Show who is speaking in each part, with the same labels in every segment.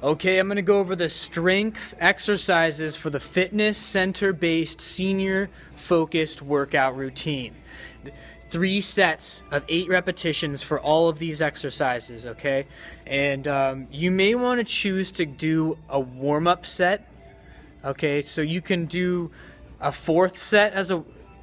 Speaker 1: Okay, I'm going to go over the strength exercises for the fitness center-based senior focused workout routine. 3 sets of 8 repetitions for all of these exercises, okay? And you may want to choose to do a warm-up set, okay? So you can do a 4th set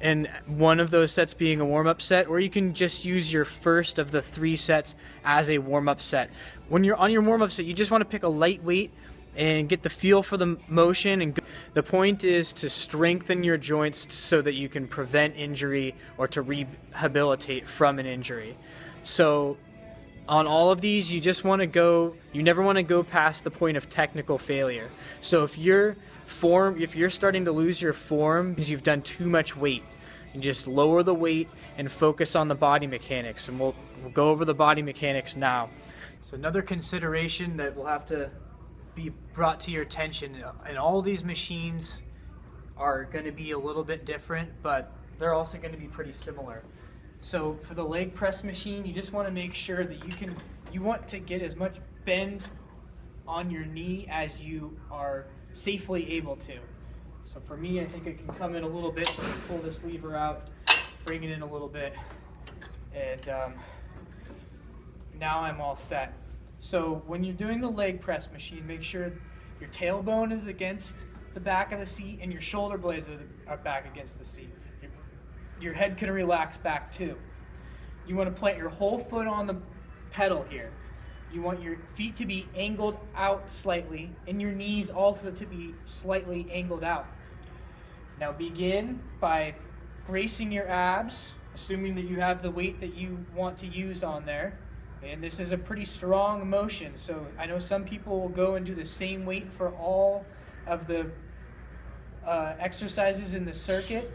Speaker 1: and one of those sets being a warm-up set, or you can just use your first of the 3 sets as a warm-up set. When you're on your warm-up set, you just want to pick a light weight and get the feel for the motion. And the point is to strengthen your joints so that you can prevent injury or to rehabilitate from an injury. So on all of these, you never want to go past the point of technical failure. So if you're starting to lose your form because you've done too much weight, you just lower the weight and focus on the body mechanics. And we'll go over the body mechanics now. So another consideration that will have to be brought to your attention, and all these machines are going to be a little bit different, but they're also going to be pretty similar. So for the leg press machine, you just want to make sure that you want to get as much bend on your knee as you are safely able to. So for me, I think I can come in a little bit, so I can pull this lever out, bring it in a little bit, and now I'm all set. So when you're doing the leg press machine, make sure your tailbone is against the back of the seat and your shoulder blades are back against the seat. Your head can relax back too. You want to plant your whole foot on the pedal here. You want your feet to be angled out slightly and your knees also to be slightly angled out. Now begin by bracing your abs, assuming that you have the weight that you want to use on there. And this is a pretty strong motion, so I know some people will go and do the same weight for all of the exercises in the circuit,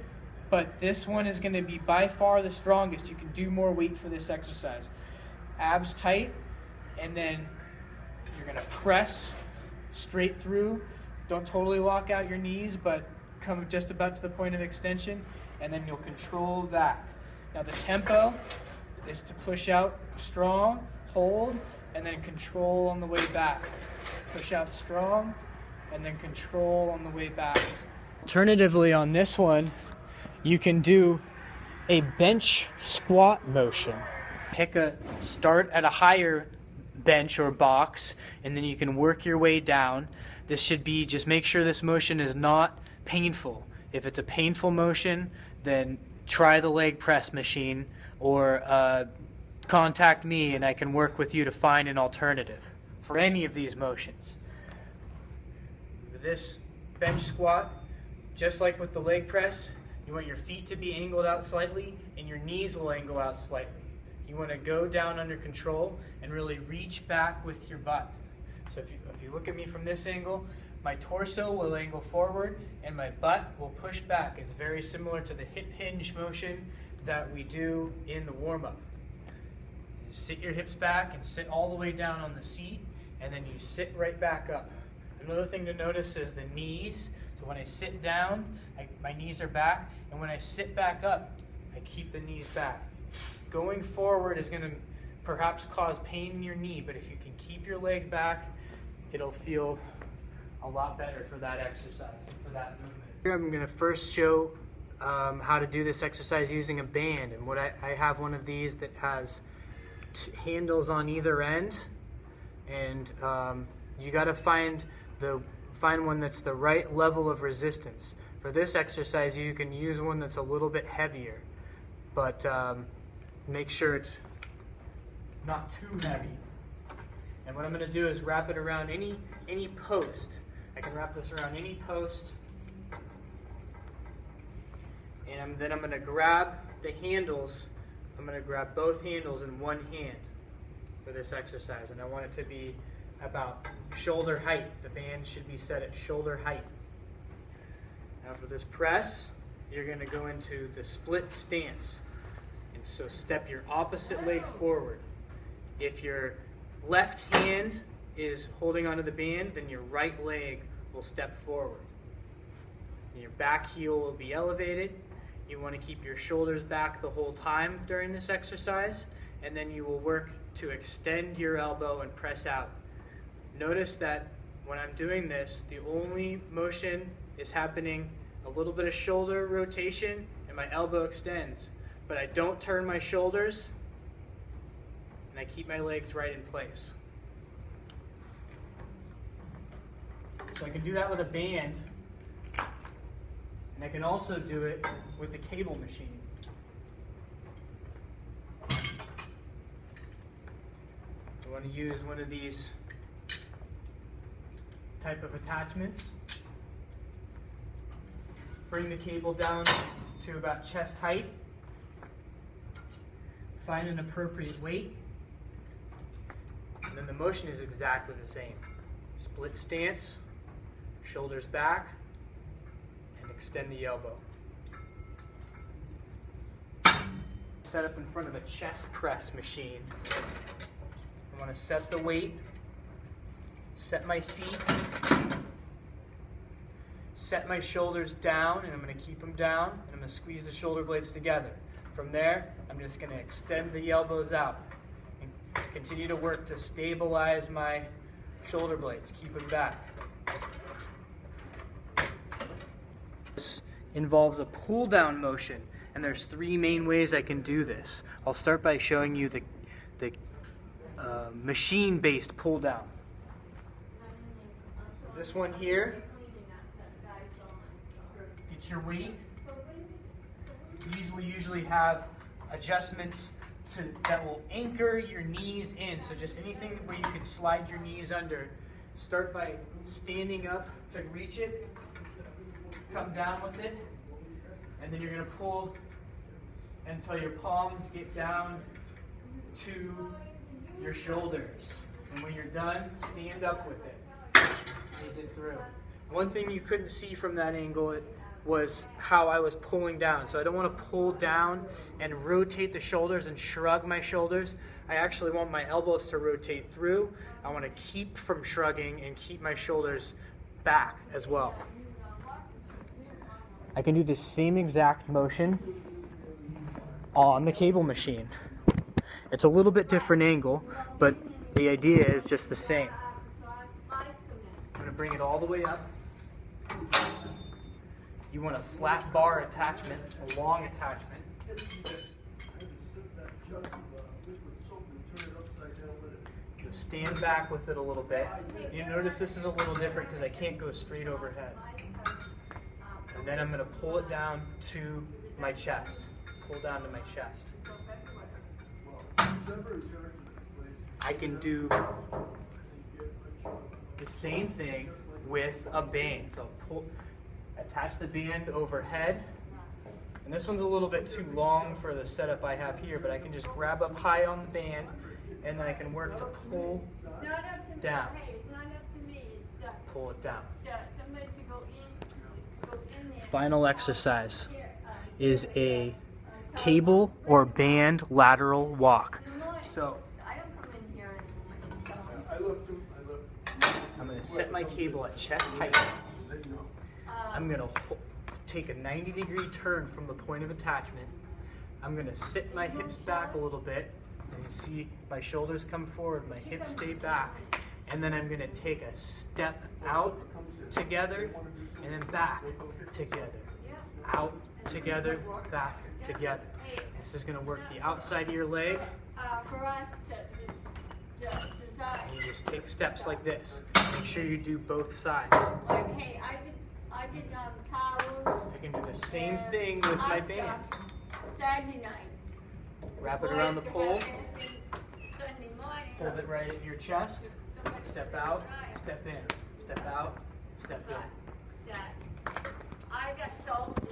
Speaker 1: but this one is going to be by far the strongest. You can do more weight for this exercise. Abs tight, and then you're going to press straight through. Don't totally lock out your knees, but come just about to the point of extension, and then you'll control back. Now the tempo is to push out strong, hold, and then control on the way back. Push out strong, and then control on the way back. Alternatively, on this one, you can do a bench squat motion. Start at a higher bench or box, and then you can work your way down. This should be, just make sure this motion is not painful. If it's a painful motion, then try the leg press machine, or contact me and I can work with you to find an alternative for any of these motions. This bench squat, just like with the leg press, you want your feet to be angled out slightly and your knees will angle out slightly. You want to go down under control and really reach back with your butt. So if you look at me from this angle, my torso will angle forward and my butt will push back. It's very similar to the hip hinge motion that we do in the warm-up. You sit your hips back and sit all the way down on the seat, and then you sit right back up. Another thing to notice is the knees. So when I sit down, my knees are back, and when I sit back up, I keep the knees back. Going forward is going to perhaps cause pain in your knee, but if you can keep your leg back, it'll feel a lot better for that exercise, for that movement. Here I'm going to first show how to do this exercise using a band, and I have one of these that has handles on either end, and you got to find one that's the right level of resistance. For this exercise, you can use one that's a little bit heavier, but make sure it's not too heavy. And what I'm going to do is wrap it around any post. I can wrap this around any post. And then I'm going to grab the handles. I'm going to grab both handles in one hand for this exercise. And I want it to be about shoulder height. The band should be set at shoulder height. Now for this press, you're going to go into the split stance. And so step your opposite leg forward. If your left hand is holding onto the band, then your right leg will step forward. And your back heel will be elevated. You want to keep your shoulders back the whole time during this exercise, and then you will work to extend your elbow and press out. Notice that when I'm doing this, the only motion is happening a little bit of shoulder rotation and my elbow extends, but I don't turn my shoulders and I keep my legs right in place. So I can do that with a band, and I can also do it with the cable machine. I want to use one of these type of attachments. Bring the cable down to about chest height. Find an appropriate weight. And then the motion is exactly the same. Split stance, shoulders back, and extend the elbow. Set up in front of a chest press machine. I want to set the weight, set my seat, set my shoulders down, and I'm going to keep them down, and I'm going to squeeze the shoulder blades together. From there, I'm just going to extend the elbows out and continue to work to stabilize my shoulder blades, keep them back. This involves a pull down motion, and there's three main ways I can do this. I'll start by showing you the machine-based pull down. This one here, get your weight. These will usually have adjustments that will anchor your knees in. So just anything where you can slide your knees under. Start by standing up to reach it, come down with it, and then you're going to pull until your palms get down to your shoulders. And when you're done, stand up with it. Ease it through. One thing you couldn't see from that angle was how I was pulling down. So I don't want to pull down and rotate the shoulders and shrug my shoulders. I actually want my elbows to rotate through. I want to keep from shrugging and keep my shoulders back as well. I can do the same exact motion on the cable machine. It's a little bit different angle, but the idea is just the same. I'm going to bring it all the way up. You want a flat bar attachment, a long attachment. You stand back with it a little bit. You notice this is a little different because I can't go straight overhead. And then I'm going to pull it down to my chest. Pull down to my chest. I can do the same thing with a band. So attach the band overhead. And this one's a little bit too long for the setup I have here, but I can just grab up high on the band, and then I can work to pull down. Pull it down. Final exercise is a cable or band lateral walk. So I'm going to set my cable at chest height. I'm going to take a 90-degree turn from the point of attachment. I'm going to sit my hips back a little bit, and you see my shoulders come forward, my hips stay back, and then I'm going to take a step out together and then back together, out together, back together. This is going to work the outside of your leg. And you just take steps like this. Make sure you do both sides.
Speaker 2: Okay, I did towels.
Speaker 1: I can do the same thing with my band.
Speaker 2: Saturday night.
Speaker 1: Wrap it around the pole.
Speaker 2: Sunday morning.
Speaker 1: Hold it right at your chest. Step out, step in. Step out, step in.
Speaker 2: I got sold